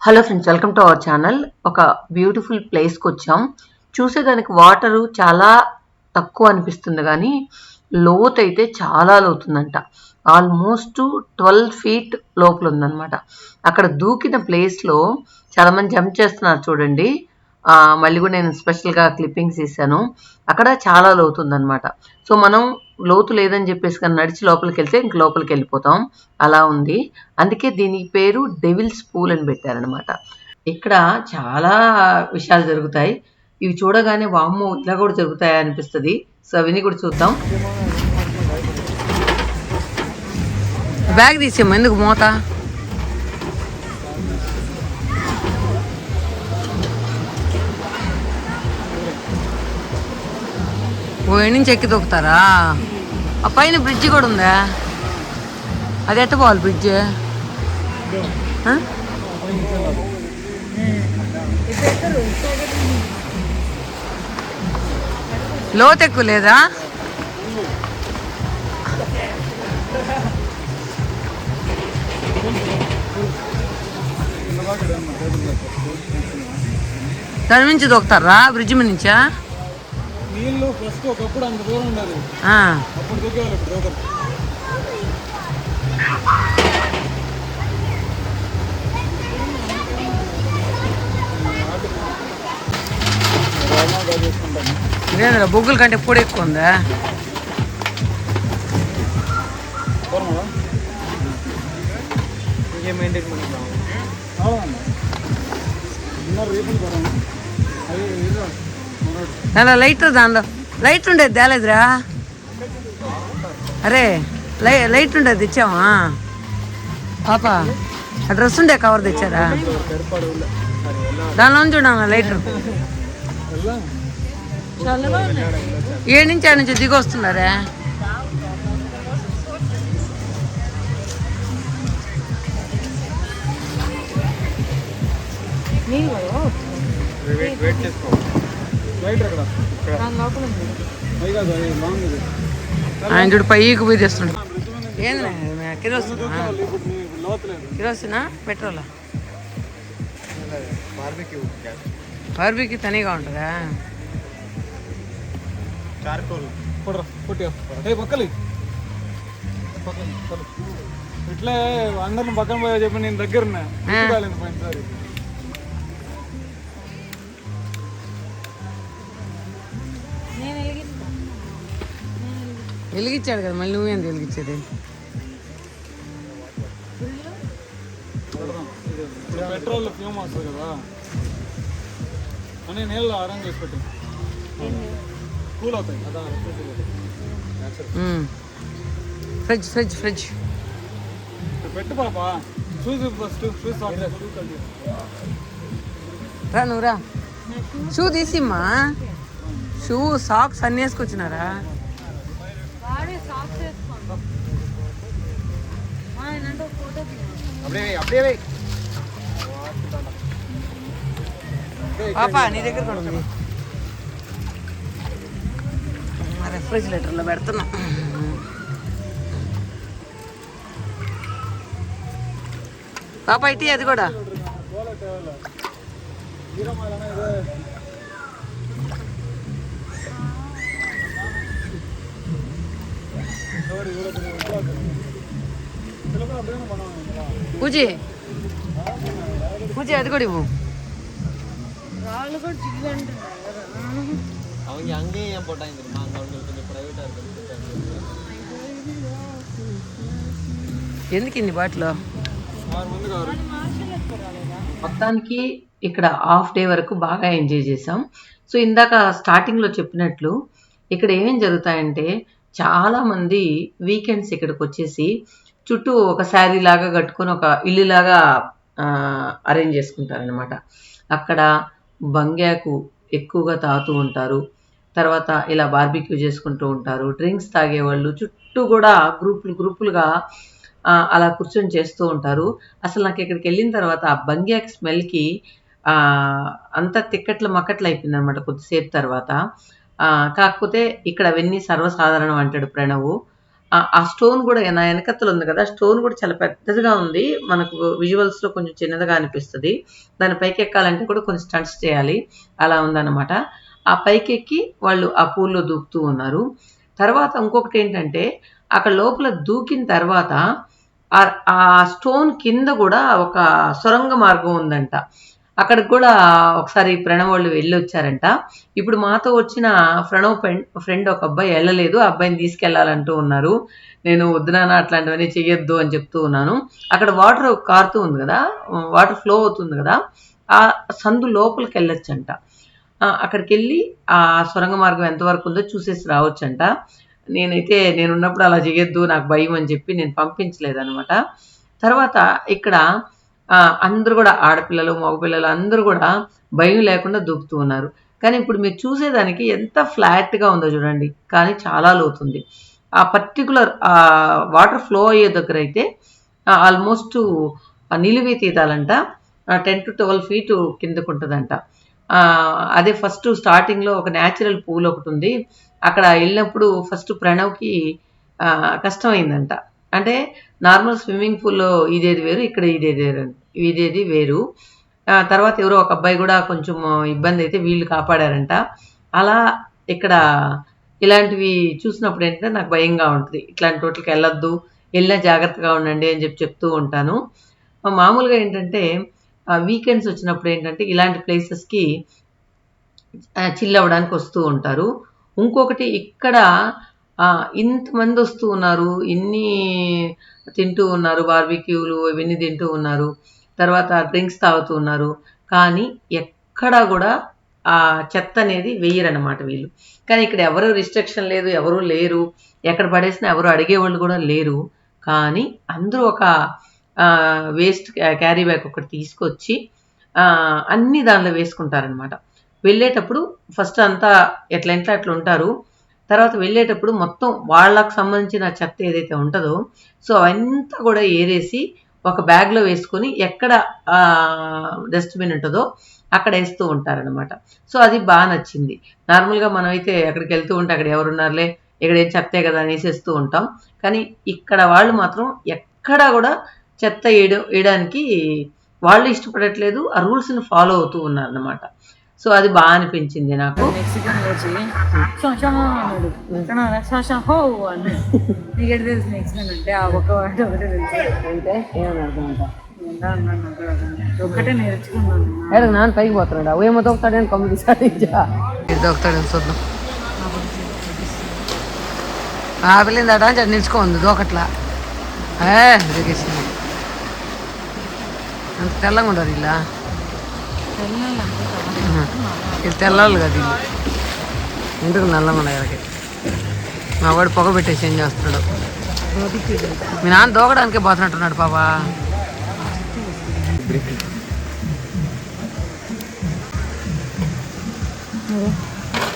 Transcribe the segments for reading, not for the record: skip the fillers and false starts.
Hello friends, welcome to our channel. ఒక beautiful ప్లేస్కి వచ్చాం. చూసేదానికి వాటరు చాలా తక్కువ అనిపిస్తుంది, కానీ లోతు అయితే చాలా లోతుందంట. ఆల్మోస్ట్ 12 feet లోపల ఉందన్నమాట. అక్కడ దూకిన ప్లేస్లో చాలామంది జంప్ చేస్తున్నారు చూడండి. మళ్ళీ కూడా నేను స్పెషల్గా క్లిప్పింగ్స్ ఇస్తాను. అక్కడ చాలా లోతు ఉందన్నమాట. సో మనం లోతు లేదని చెప్పేసి కానీ నడిచి లోపలికి వెళ్తే ఇంక లోపలికి వెళ్ళిపోతాం. అలా ఉంది. అందుకే దీనికి పేరు డెవిల్స్ పూల్ అని పెట్టారనమాట. ఇక్కడ చాలా విషయాలు జరుగుతాయి. ఇవి చూడగానే వామ్మో ఇట్లా కూడా జరుగుతాయా అనిపిస్తుంది. సో అవన్నీ కూడా చూద్దాం. బ్యాగ్ తీసేమో ఎందుకు మోత. ఓ నుంచి ఎక్కి దొక్కుతారా? ఆ పైన బ్రిడ్జి కూడా ఉందా? అది ఎట్ట పోవాలి బ్రిడ్జ్? లోతు ఎక్కువ లేదా? దాని నుంచి దొక్కుతారా బ్రిడ్జ్ మీద నుంచా? నీళ్ళు ఫస్ట్ ఒకప్పుడు అంత దూరం ఉండాలి. అప్పుడు దొక్కేవాళ్ళు. ఇదేంద్ర బొగ్గుల కంటే పొడి ఎక్కువ ఉందా? దానిలో లైట్, దానిలో లైట్ ఉండేది తేలేదురా. అరే లైట్ ఉండేది తెచ్చావా పాప? ఆ డ్రెస్ ఉండే కవర్ తెచ్చారా? దానిలో చూడన్నా లైట్. ఏడు నుంచి ఆడ నుంచి దిగి వస్తున్నారా? ఆయన చూడు పైకి పోయి తెస్తుండ. ఏంది కిరోసినా పెట్రోలా? బార్బీకి తనిగా ఉంటుందా? ఇట్లే అందరిని పక్కన పోయా చెప్పి నేను దగ్గర ఉన్నా. వెలిగించాడు కదా, మళ్ళీ నువ్వేంది వెలిగించేది? పెట్రోల్ ఫ్యూమ్ వస్తుంది కదా అని నీళ్ళు అరేంజ్ చేసి పెట్టాను. కూల్ అవుతాయి కదా. ఫ్రిడ్జ్ ఫ్రిడ్జ్ ఫ్రిడ్జ్ పెట్టు పాప. షూస్ ఫస్ట్ షూస్ రా నువ్వు రా. షూ తీసిమ్మా. షూ సాక్స్ అన్నీ వేసుకొచ్చినారా? పాపా నీ దగ్గర కూడా ఉంది. రెఫ్రిజిరేటర్లో పెడుతున్నా. పాప ఇటీ అది కూడా. పూజీ పూజీ అది కూడా ఇవ్వు. ఎందుకు ఇన్ని బాటిలో? మొత్తానికి ఇక్కడ హాఫ్ డే వరకు బాగా ఎంజాయ్ చేసాం. సో ఇందాక స్టార్టింగ్లో చెప్పినట్లు ఇక్కడ ఏమేం జరుగుతాయంటే, చాలామంది వీకెండ్స్ ఇక్కడికి వచ్చేసి చుట్టూ ఒక శారీ లాగా కట్టుకొని ఒక ఇల్లు లాగా అరేంజ్ చేసుకుంటారనమాట. అక్కడ బంగ్యాకు ఎక్కువగా తాగుతూ ఉంటారు. తర్వాత ఇలా బార్బిక్యూ చేసుకుంటూ ఉంటారు. డ్రింక్స్ తాగేవాళ్ళు చుట్టూ కూడా గ్రూపులుగా అలా కూర్చొని చేస్తూ ఉంటారు. అసలు నాకు ఇక్కడికి వెళ్ళిన తర్వాత ఆ బంగ్యాక్ స్మెల్కి అంత తిక్కట్లు మక్కట్లు అయిపోయింది అనమాట కొద్దిసేపు తర్వాత. కాకపోతే ఇక్కడ అవన్నీ సర్వసాధారణం అంటాడు ప్రణవ్. ఆ స్టోన్ కూడా నా వెనకత్తలు ఉంది కదా, స్టోన్ కూడా చాలా పెద్దదిగా ఉంది. మనకు విజువల్స్లో కొంచెం చిన్నదిగా అనిపిస్తుంది. దాని పైకి ఎక్కాలంటే కూడా కొంచెం స్టంట్స్ చేయాలి, అలా ఉందన్నమాట. ఆ పైకి ఎక్కి వాళ్ళు ఆ పూల్లో దూకుతూ ఉన్నారు. తర్వాత ఇంకొకటి ఏంటంటే, అక్కడ లోపల దూకిన తర్వాత ఆ స్టోన్ కింద కూడా ఒక సొరంగ మార్గం ఉందంట. అక్కడికి కూడా ఒకసారి ప్రణవ్ వాళ్ళు వెళ్ళొచ్చారంట. ఇప్పుడు మాతో వచ్చిన ప్రణవ్ ఫ్రెండ్ ఒక అబ్బాయి వెళ్ళలేదు, ఆ అబ్బాయిని తీసుకెళ్లాలంటూ ఉన్నారు. నేను వద్దు నాన్న అట్లాంటివన్నీ చెయ్యొద్దు అని చెప్తూ ఉన్నాను. అక్కడ వాటర్ కారుతూ ఉంది కదా, వాటర్ ఫ్లో అవుతుంది కదా, ఆ సందు లోపలికి వెళ్ళొచ్చంట. అక్కడికి వెళ్ళి ఆ సొరంగ మార్గం ఎంతవరకు ఉందో చూసేసి రావచ్చంట. నేనున్నప్పుడు అలా చేయొద్దు, నాకు భయం అని చెప్పి నేను పంపించలేదనమాట. తర్వాత ఇక్కడ అందరూ కూడా ఆడపిల్లలు మగపిల్లలు అందరూ కూడా భయం లేకుండా దూకుతూ ఉన్నారు. కానీ ఇప్పుడు మీరు చూసేదానికి ఎంత ఫ్లాట్గా ఉందో చూడండి, కానీ చాలా లోతుంది. ఆ పర్టికులర్ వాటర్ ఫ్లో అయ్యే దగ్గర అయితే ఆల్మోస్ట్ నిలువే తీదాలంట 10 to 12 feet కిందకు ఉంటుందంట. అదే ఫస్ట్ స్టార్టింగ్లో ఒక న్యాచురల్ పూల్ ఒకటి ఉంది, అక్కడ వెళ్ళినప్పుడు ఫస్ట్ ప్రణవ్కి కష్టమైందంట. అంటే నార్మల్ స్విమ్మింగ్ పూల్లో ఇదేది వేరు, ఇక్కడ ఇదేది వేరు. తర్వాత ఎవరో ఒక అబ్బాయి కూడా కొంచెం ఇబ్బంది అయితే వీళ్ళు కాపాడారంట. అలా ఇక్కడ ఇలాంటివి చూసినప్పుడు ఏంటంటే నాకు భయంగా ఉంటుంది. ఇట్లాంటి వాటికి వెళ్ళొద్దు, వెళ్ళినా జాగ్రత్తగా ఉండండి అని చెప్తూ ఉంటాను. మామూలుగా ఏంటంటే వీకెండ్స్ వచ్చినప్పుడు ఏంటంటే ఇలాంటి ప్లేసెస్కి చిల్ అవ్వడానికి వస్తూ ఉంటారు. ఇంకొకటి ఇక్కడ ఇంతమంది వస్తూ ఉన్నారు, ఇన్ని తింటూ ఉన్నారు, బార్బిక్యూలు ఇవన్నీ తింటూ ఉన్నారు, తర్వాత డ్రింక్స్ తాగుతూ ఉన్నారు. కానీ ఎక్కడా కూడా ఆ చెత్త అనేది వేయరనమాట వీళ్ళు. కానీ ఇక్కడ ఎవరు రిస్ట్రిక్షన్ లేదు, ఎవరు లేరు, ఎక్కడ పడేసినా ఎవరు అడిగేవాళ్ళు కూడా లేరు. కానీ అందరూ ఒక వేస్ట్ క్యారీ బ్యాగ్ ఒకటి తీసుకొచ్చి అన్నీ దానిలో వేసుకుంటారనమాట. వెళ్ళేటప్పుడు ఫస్ట్ అంతా ఎట్లా అట్లా ఉంటారు. తర్వాత వెళ్ళేటప్పుడు మొత్తం వాళ్ళకు సంబంధించిన చెత్త ఏదైతే ఉంటుందో సో అవంతా కూడా ఏరేసి ఒక బ్యాగ్లో వేసుకొని ఎక్కడ డస్ట్బిన్ ఉంటుందో అక్కడ వేస్తూ ఉంటారనమాట. సో అది బాగా నచ్చింది. నార్మల్గా మనం అయితే అక్కడికి వెళ్తూ ఉంటే అక్కడ ఎవరున్నారులే, ఇక్కడ ఏం చెత్తే కదా అనేసి వేస్తూ ఉంటాం. కానీ ఇక్కడ వాళ్ళు మాత్రం ఎక్కడా కూడా చెత్త వేయడానికి వాళ్ళు ఇష్టపడట్లేదు, ఆ రూల్స్ని ఫాలో అవుతూ ఉన్నారనమాట. సో అది బాగా అనిపించింది నాకు. మెక్సికన్ వచ్చి అన్నాడు, నీకు తెలుసు మెక్సికన్ అంటే ఆ ఒక్క వాటి ఒకటే తెలుసు అంటే ఒక్కటే నేర్చుకున్నాను. నాన్న పైకి పోతున్నాడు, ఏమో దొక్కుతాడని దొక్కుతాడని చూద్దాం. వెళ్ళిందట అని నిలుచుకోంది దోకట్లా దిగేసింది. అంత తెల్లగా ఉండరు ఇలా, ఇది తెల్లాలి కదా ఇల్లు, ఎందుకు నల్లగా ఉన్నాయి వీళ్ళకి. మా వాడు పొగ పెట్టేసి ఏం చేస్తున్నాడు, మీ నాన్న దూకడానికే పోతున్నట్టున్నాడు పాపా.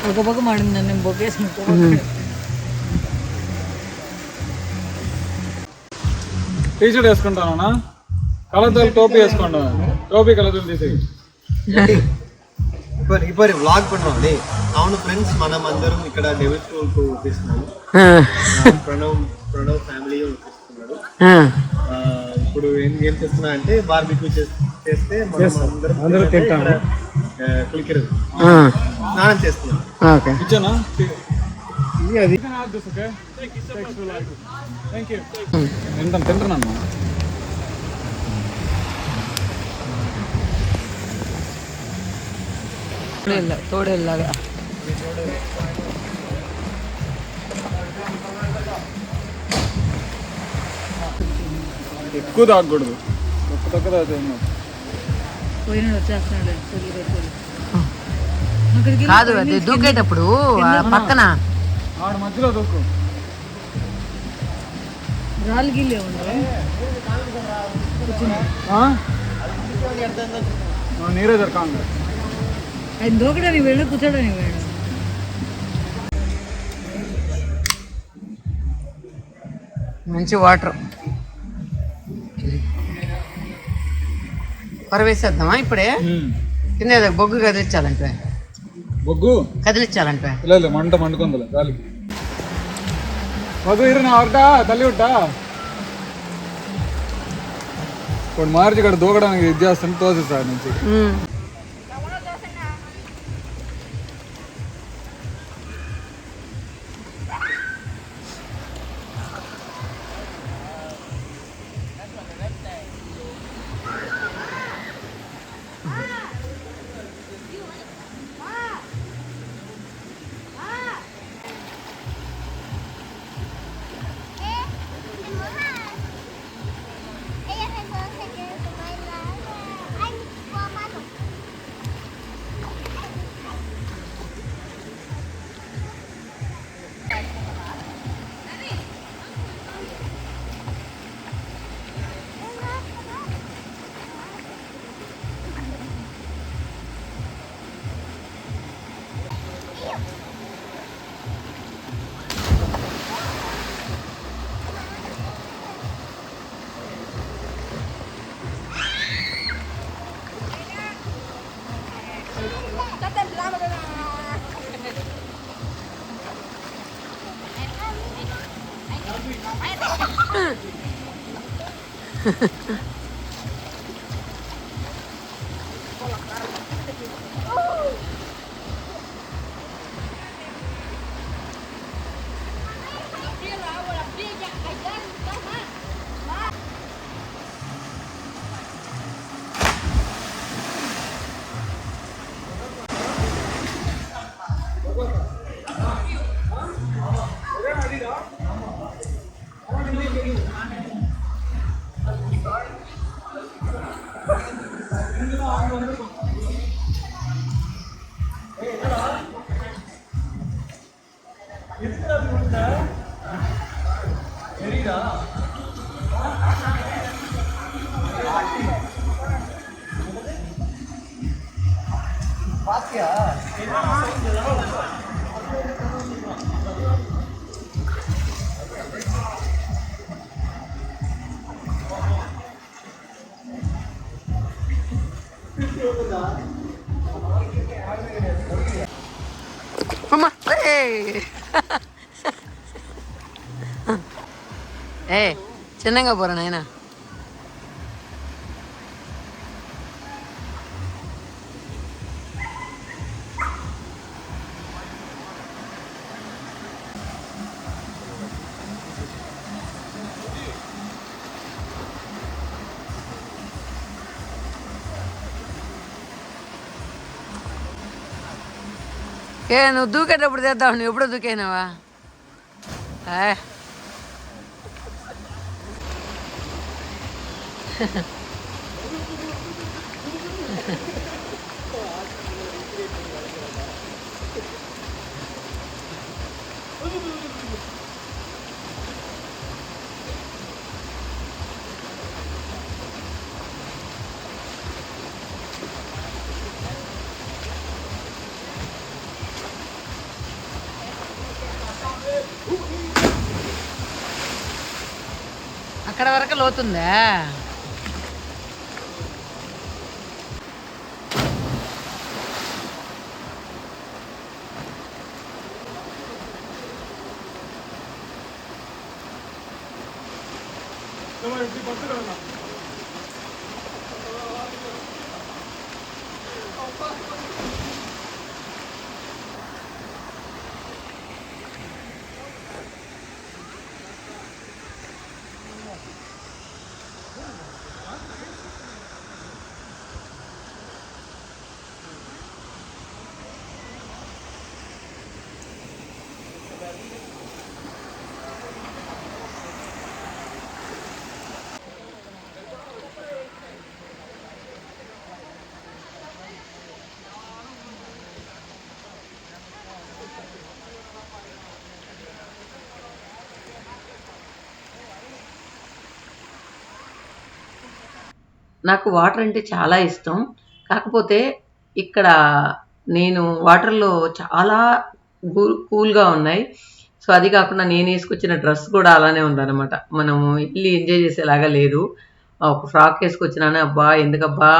ఒక పొగ మాడిందని నేను బొగ్గేసి టీ షర్ట్ వేసుకుంటానా, కలర్తో టోపీ వేసుకుంటాను, టోపీ కలర్తో తీసి இப்போ వ్లాగ్ பண்ணுவாங்களே. అవును ఫ్రెండ్స్, మనం అందరం ఇక్కడ డెవిల్ స్టోర్ కు తీసుకున్నాము. ప్రణవ్ ఫ్యామిలీ తీసుకున్నాడు. ఇప్పుడు ఏం చేస్తున్నా అంటే బార్బిక్యూ చేస్తే అందరం తింటాము. క్లిక్కర్ స్నానం చేస్తున్నాం. ఇచ్చానా తింటున్నాను. తోడేలాగా ఎక్కువ తాగకూడదు, తక్కువ తాగితే కాదు. అది దూకేటప్పుడు పక్కన ఆడ మధ్యలో దూకు, రాళ్ళు గిల్లే ఉండవు. నీరే దొరకాలి, ఆయన దూకడానికి వెళ్ళి కూర్చోడానికి వెళ్ళి. మంచి వాటర్ పరవేసేద్దామా ఇప్పుడే. కింద బొగ్గు కదిలించాలంటే, బొగ్గు కదిలించాలంటే లేదు, మంట మండుకుందా గాలికి. மது இரு நான் வரட்டா தள்ளி விட்டா ஒரு మార్చి ఇక్కడ దూకడానికి ఇది చేస్తాను తోసేసారి నుంచి ఏ చిన్నగా పోరా నాయన. ఏ నువ్వు దూకేటప్పుడు తెద్దావు, నువ్వు ఎప్పుడు దూకేనావా? అక్కడ వరకు లోతుందా? నాకు వాటర్ అంటే చాలా ఇష్టం. కాకపోతే ఇక్కడ నేను వాటర్‌లో చాలా కూల్‌గా ఉన్నాయి. సో, అది కాకుండా నేను ఏసుకొచ్చిన డ్రెస్ కూడా అలానే ఉందనమాట. మనము ఎళ్లి ఎంజాయ్ చేసేలాగా లేదు. ఒక ఫ్రాక్ ఏసుకొచ్చినాను. అబ్బా! ఎందుకబ్బా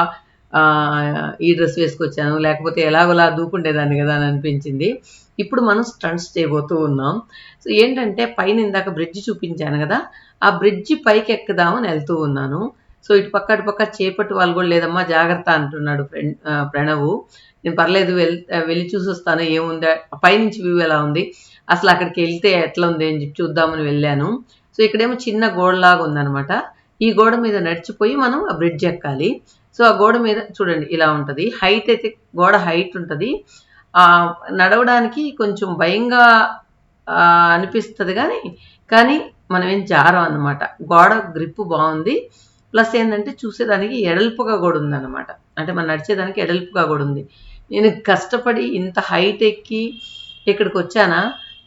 ఈ డ్రెస్ వేసుకొచ్చాను, లేకపోతే ఎలాగోలా దూకుండేదాన్ని కదా అని అనిపించింది. ఇప్పుడు మనం స్టంట్స్ చేయబోతూ ఉన్నాం. సో ఏంటంటే పైన ఇందాక బ్రిడ్జ్ చూపించాను కదా, ఆ బ్రిడ్జ్ పైకి ఎక్కుదామని వెళ్తూ ఉన్నాను. సో ఇటు పక్క చేపట్టు వాళ్ళు కూడా లేదమ్మా జాగ్రత్త అంటున్నాడు ప్రణవ్. నేను పర్లేదు వెళ్ళి చూసి వస్తాను ఏముంది, పైనుంచి వ్యూ ఎలా ఉంది, అసలు అక్కడికి వెళ్తే ఎట్లా ఉంది అని చెప్పి చూద్దామని వెళ్ళాను. సో ఇక్కడేమో చిన్న గోడలాగా ఉందన్నమాట. ఈ గోడ మీద నడిచిపోయి మనం ఆ బ్రిడ్జ్ ఎక్కాలి. సో ఆ గోడ మీద చూడండి ఇలా ఉంటుంది, హైట్ అయితే గోడ హైట్ ఉంటుంది. నడవడానికి కొంచెం భయంగా అనిపిస్తుంది కానీ మనం ఏం జారం అన్నమాట. గోడ గ్రిప్ బాగుంది. ప్లస్ ఏంటంటే చూసేదానికి ఎడల్పుగా కూడా ఉందన్నమాట. అంటే మనం నడిచేదానికి ఎడల్పుగా కూడా ఉంది. నేను కష్టపడి ఇంత హైట్ ఎక్కి ఇక్కడికి వచ్చానా,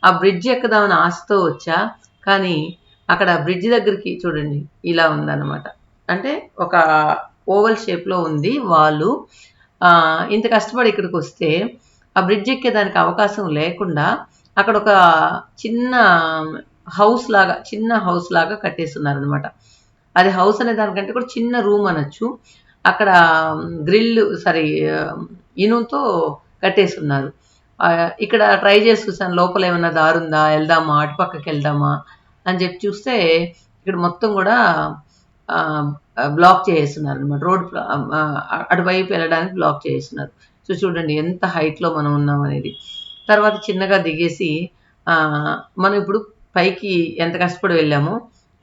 ఆ బ్రిడ్జ్ ఎక్కుదామని ఆశతో వచ్చా. కానీ అక్కడ బ్రిడ్జ్ దగ్గరికి చూడండి ఇలా ఉందన్నమాట. అంటే ఒక ఓవల్ షేప్లో ఉంది వాళ్ళు. ఇంత కష్టపడి ఇక్కడికి వస్తే ఆ బ్రిడ్జ్ ఎక్కేదానికి అవకాశం లేకుండా అక్కడ ఒక చిన్న హౌస్ లాగా కట్టేస్తున్నారు అనమాట. అది హౌస్ అనే దానికంటే కూడా చిన్న రూమ్ అనొచ్చు. అక్కడ ఇనుముతో కట్టేస్తున్నారు. ఇక్కడ ట్రై చేసి చూసాను లోపల ఏమన్నా దారుందా, వెళ్దామా అటుపక్కకి వెళ్దామా అని చెప్పి చూస్తే ఇక్కడ మొత్తం కూడా బ్లాక్ చేస్తున్నారు అనమాట. రోడ్ అటువైపు వెళ్ళడానికి బ్లాక్ చేస్తున్నారు. సో చూడండి ఎంత హైట్లో మనం ఉన్నాం అనేది. తర్వాత చిన్నగా దిగేసి మనం ఇప్పుడు పైకి ఎంత కష్టపడి వెళ్ళామో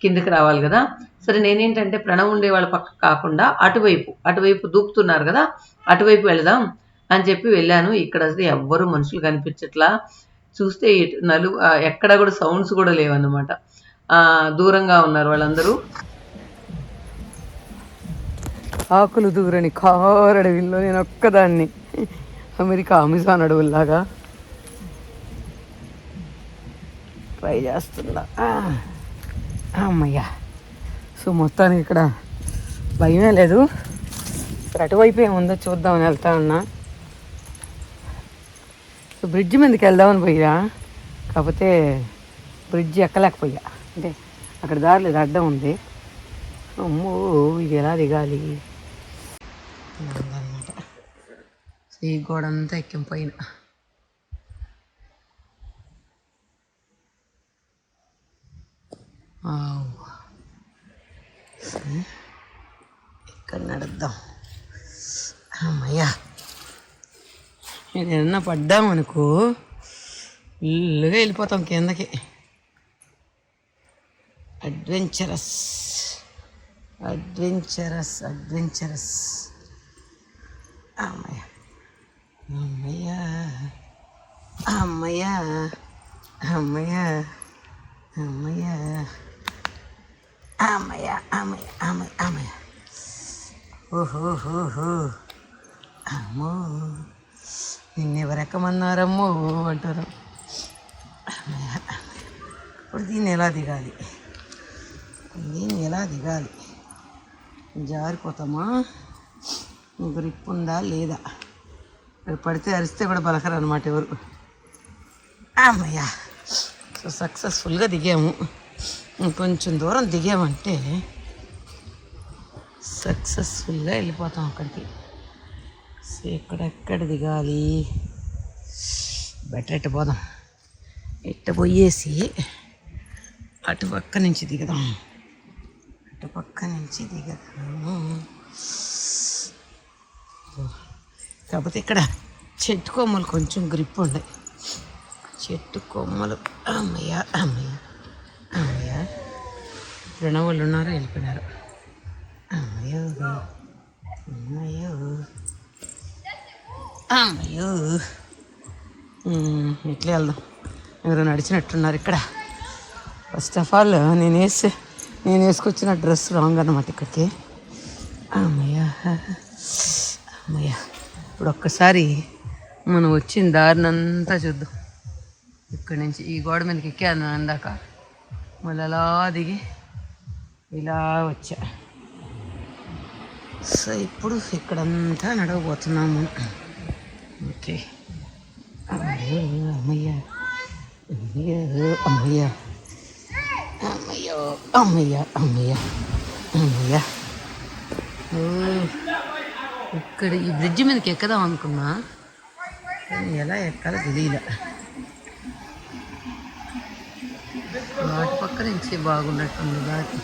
కిందకి రావాలి కదా. సరే నేనేంటంటే ప్రణవ్ ఉండే వాళ్ళ పక్క కాకుండా అటువైపు దూకుతున్నారు కదా, అటువైపు వెళదాం అని చెప్పి వెళ్ళాను. ఇక్కడ అసలు ఎవ్వరూ మనుషులు కనిపించట్లా. చూస్తే ఎక్కడ కూడా సౌండ్స్ కూడా లేవన్నమాట. దూరంగా ఉన్నారు వాళ్ళందరూ. ఆకులు దూరని కారడవిలో నేను ఒక్కదాన్ని అమెరికా అమెజాన్ అడవుల్లాగా ట్రై చేస్తున్నా. అమ్మయ్యా. సో మొత్తానికి ఇక్కడ భయమే లేదు. అటువైపు ఏముందో చూద్దామని వెళ్తా ఉన్నా. సో బ్రిడ్జ్ మీదకి వెళ్దామని పోయా, కాకపోతే బ్రిడ్జ్ ఎక్కలేకపోయా. అంటే అక్కడ దారి లేదు, అడ్డం ఉంది. అమ్మో ఇది ఎలా దిగాలి అన్నమాట. సో ఈ గోడ అంతా ఎక్కిం పైన. ఇక్కడ నడుద్దాం. అమ్మయ్యా. నేను ఏమన్నా పడ్డామనుకో ఇల్లుగా వెళ్ళిపోతాం కిందకి. అడ్వెంచరస్. అమ్మయ్యా అమ్మయ్యా అమ్మయ్యా అమ్మయ్యా అమ్మయ్యా అమ్మయ్యా అమ్మయ్య అమ్మయ్య అమ్మయ్య. ఓహోహోహో. అమ్మో నిన్నెవరెక్కమన్నారమ్మో అంటారు. అమ్మయ్య అమ్మయ్య. ఇప్పుడు దీన్ని ఎలా దిగాలి, జారిపోతామా, గ్రిప్ ఉందా లేదా, పడితే అరిస్తే కూడా బలకరు అనమాట ఎవరు. అమ్మయ్యా. సో సక్సెస్ఫుల్గా దిగాము. ఇంకొంచెం దూరం దిగామంటే సక్సెస్ఫుల్గా వెళ్ళిపోతాం అక్కడికి. సో ఎక్కడ దిగాలి, బెటర్ ఎట్ట పోదాం, ఎట్ట పోయేసి అటుపక్క నుంచి దిగదాం. కాకపోతే ఇక్కడ చెట్టు కొమ్మలు కొంచెం గ్రిప్ ఉండే, చెట్టు కొమ్మలు. అమ్మయ్య అమ్మయ్య అమ్మయ్య. ప్రణవ్ వాళ్ళు ఉన్నారు, వెళ్ళిపోయినారు. అమ్మయ్యో అమ్మయ్యో అమ్మయ్యో. ఇట్లా వెళ్దాం. ఎవరో నడిచినట్టున్నారు ఇక్కడ. ఫస్ట్ ఆఫ్ ఆల్ నేను వేసుకొచ్చిన డ్రెస్ రాంగ్ అన్నమాట ఇక్కడికి. అమ్మయ్య అమ్మయ్య. ఇప్పుడు ఒక్కసారి మనం వచ్చిన దారినంతా చూద్దాం. ఇక్కడి నుంచి ఈ గోడ మీదకి ఎక్కాను అందాక, మళ్ళీ అలా దిగి ఇలా వచ్చా. సో ఇప్పుడు ఇక్కడంతా నడవబోతున్నాము. ఓకే. అమ్మయ్య అమ్మయ్య అమ్మయ్య అమ్మయ్యో అమ్మయ్య అమ్మయ్య అమ్మయ్య. ఇక్కడ ఈ బ్రిడ్జ్ మీదకి ఎక్కదాం అనుకున్నా, కానీ ఎలా ఎక్కాలో తెలియలే. వాటి పక్క నుంచి బాగున్నట్టుంది దాటి,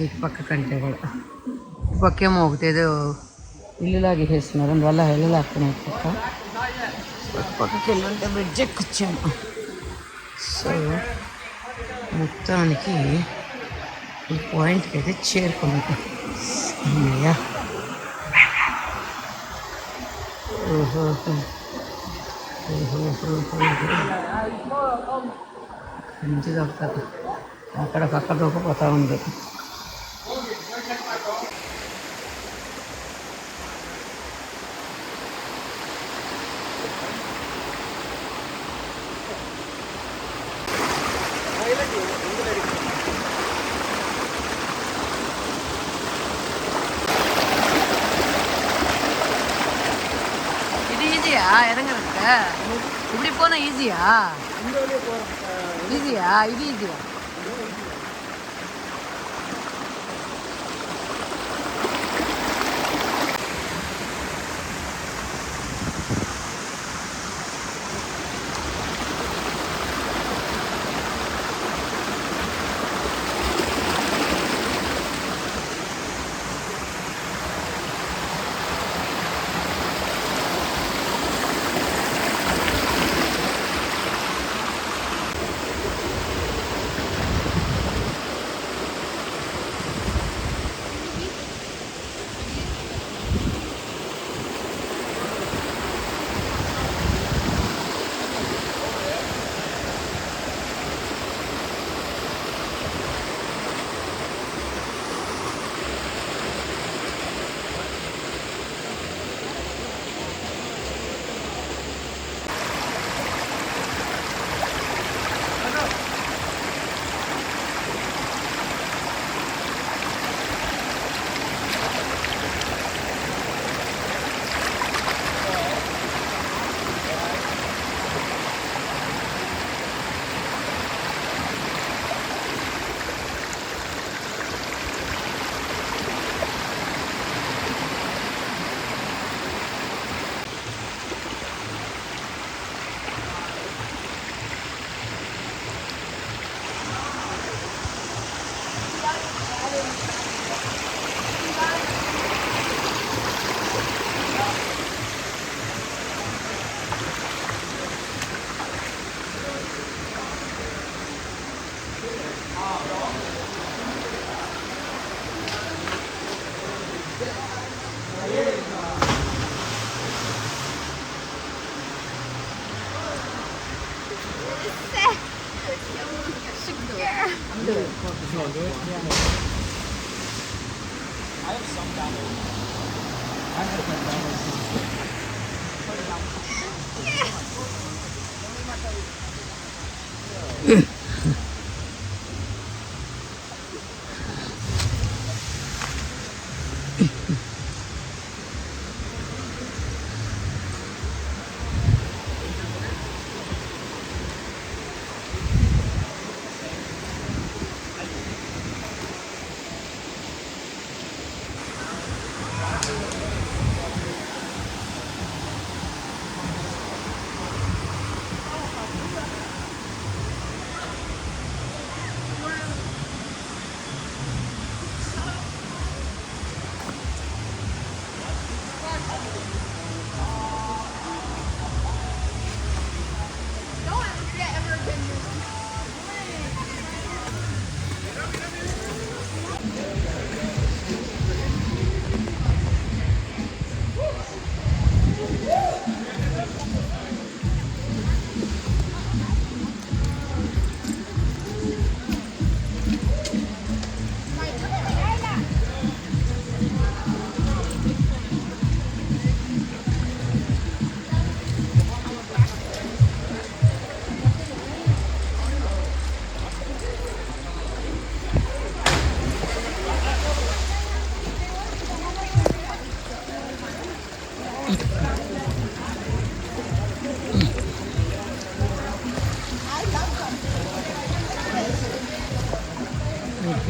ఇటు పక్క కంటే కూడా. ఈ పక్కేమో ఒకటేదో ఇల్లులాగా వేసేస్తున్నారు, అందువల్ల వెళ్ళలేకపోయినా పక్క. పక్కకి వెళ్ళుంటే బ్రిడ్జ్ ఎక్కొచ్చాము. సో మొత్తానికి ఈ పాయింట్కి అయితే చేరుకున్నాం. అమ్మయ్యా. ఓహో నుంచి దొరుకుతుంది, అక్కడ పక్క దూకపోతూ ఉంది. இது ஈஸியா இறங்குறதுக்கு? இப்படி போனா ஈஸியா? ஈஸியா? இது ஈஸியா?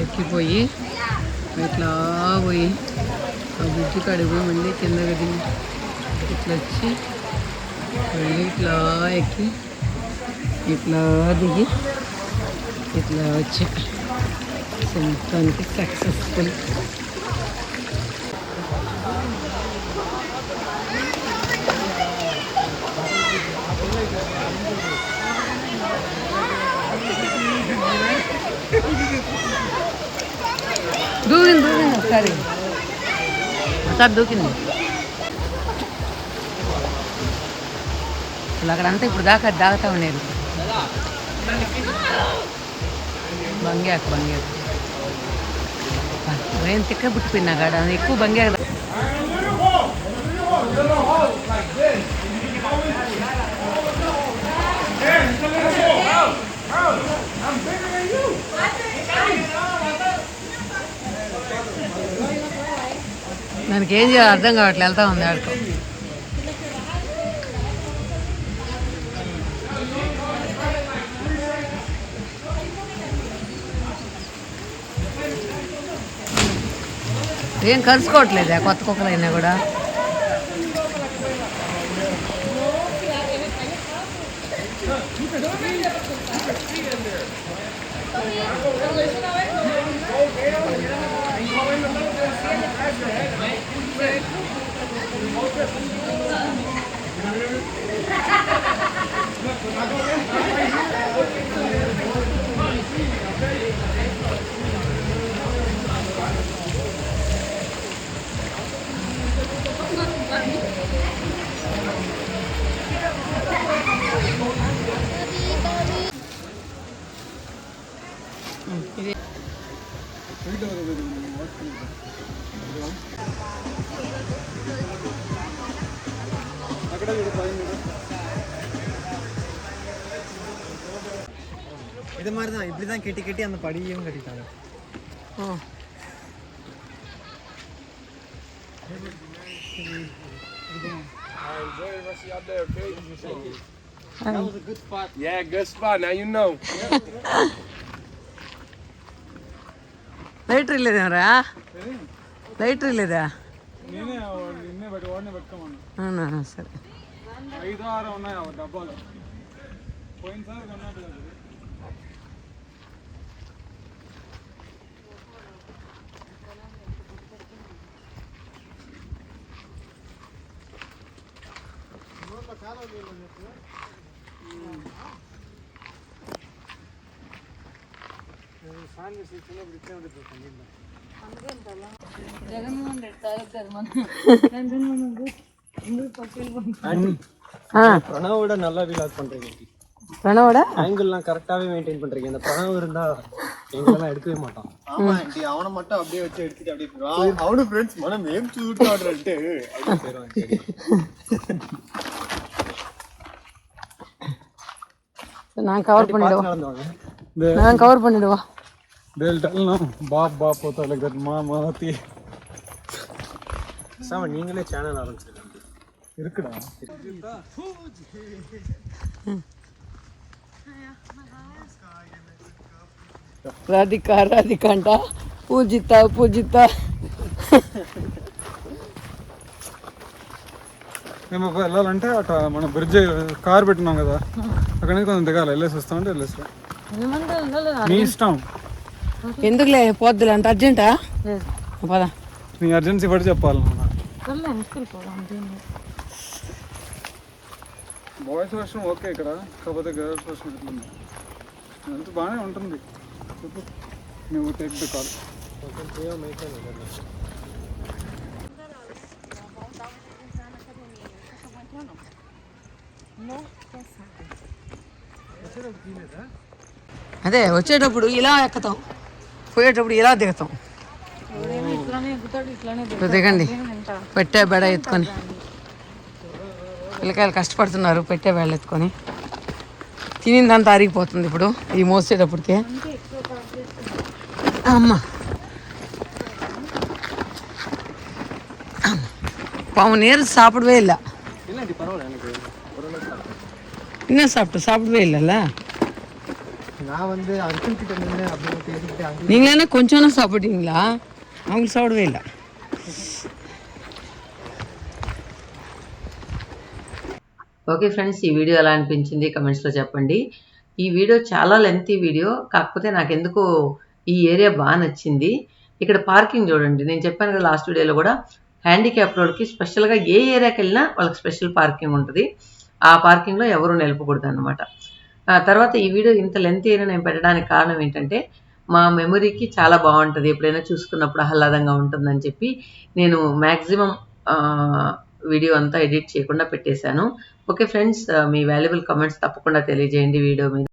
ఎక్కిపోయి ఇట్లా పోయి బ్రిడ్జి కాడికి పోయి మళ్ళీ కిందకి దిగి ఇట్లా వచ్చి మళ్ళీ ఇట్లా ఎక్కి ఇట్లా దిగి ఇట్లా వచ్చి మొత్తానికి సక్సెస్ఫుల్. దూకింది ఒకసారి దూకింది అసలు అక్కడంతా ఇప్పుడు దాగుతా ఉండేది. బంగ్యాకు ఏం తిక్క పుట్టిపోయినా కాడ ఎక్కువ బంగ్యాకు. దానికి ఏం చేయాలి అర్థం కావట్లే, వెళ్తా ఉంది ఆడుకో. ఏం కలుసుకోవట్లేదా కొత్త కుక్కలైనా కూడా? இது மாதிரி தான், இப்படி தான் கெட்டி கெட்டி அந்த படியையும் கட்டிட்டாங்க. That was a good spot. Yeah, good spot. Now you know. Lighter లేదేమరా? లైటర్ లేదా? నిన్నే పెట్టుకోమన్నా. అవునా, సరే. 5 6 ఉన్నాయి ఆ డబ్బాలో. పోయినసారి కొన్నట్టు కదా. பிரணவோட நல்லா விலாக் பண்றீங்க. பிரணவோட ஆங்கிள்லாம் கரெக்டாவே மெயின்டைன் பண்றீங்க. இந்த பிரணவ் இருந்தா எங்களெல்லாம் எடுக்கவே மாட்டான். ஆமா ஆண்டி, அவனை மட்டும் அப்படியே வச்சு எடுத்துட்டு அப்படியே அவனு ஃப்ரெண்ட்ஸ் மனம் ஏம் சூட் ஆடுறேன்ட்டு நான் கவர் பண்ணிடுவோம். They'll tell no, बाप होता है लेकिन माँ आती है. சாம நீங்களே சேனல் ஆரம்பிச்சிருக்கீங்க. இருக்குடா. రాధికా అంట పూజిత మేము వెళ్ళాలంటే అట్లా మన బ్రిడ్జ్ కార్ పెట్టినాం కదా, అక్కడ నుంచి కొంచెం దిగాలి. వెళ్ళేసి వస్తామంటే వెళ్ళేస్తాం, నీ ఇష్టం. ఎందుకులే పోద్దులే అంత అర్జెంటా? పద, నీ అర్జెన్సీ పడి చెప్పాలి. బాయ్స్ వర్షన్ ఓకే ఇక్కడ, కాకపోతే గర్ల్స్ వర్షన్ ఎట్లుంది అంత బాగానే ఉంటుంది. చెప్పు, నువ్వు టేక్ ది కాల్. అదే వచ్చేటప్పుడు ఇలా ఎక్కుతాం, పోయేటప్పుడు ఇలా దిగుతాం. దిగండి, పెట్టే బెడ ఎత్తుకొని. పిల్లకాయలు కష్టపడుతున్నారు పెట్టే బెడ ఎత్తుకొని. తినిందంతా అరిగిపోతుంది ఇప్పుడు ఈ మోసేటప్పటికే. అమ్మ பாவம் நேரம் சாப்பிடவே இல்லை. என்ன சாப்பிடவே இல்லைல்ல. நான் வந்து அர்ஜுன் கிட்ட நின்று அப்படியே தேடிக்கிட்டு நீங்களே கொஞ்சம் சாப்பிட்டீங்களா? அவங்களுக்கு சாப்பிடவே இல்லை. ఓకే ఫ్రెండ్స్, ఈ వీడియో ఎలా అనిపించింది కమెంట్స్లో చెప్పండి. ఈ వీడియో చాలా లెంతీ వీడియో, కాకపోతే నాకు ఎందుకో ఈ ఏరియా బాగా నచ్చింది. ఇక్కడ పార్కింగ్ చూడండి, నేను చెప్పాను కదా లాస్ట్ వీడియోలో కూడా, హ్యాండిక్యాప్ రోడ్కి స్పెషల్గా ఏ ఏరియాకి వెళ్ళినా వాళ్ళకి స్పెషల్ పార్కింగ్ ఉంటుంది. ఆ పార్కింగ్లో ఎవరు నిలపకూడదు అనమాట. తర్వాత ఈ వీడియో ఇంత లెంత్ అయినా నేను పెట్టడానికి కారణం ఏంటంటే, మా మెమరీకి చాలా బాగుంటుంది, ఎప్పుడైనా చూసుకున్నప్పుడు ఆహ్లాదంగా ఉంటుందని చెప్పి నేను మ్యాక్సిమం వీడియో అంతా ఎడిట్ చేయకుండా పెట్టేశాను. ఓకే ఫ్రెండ్స్, మీ వాల్యుబుల్ కమెంట్స్ తప్పకుండా తెలియజేయండి వీడియో మీద.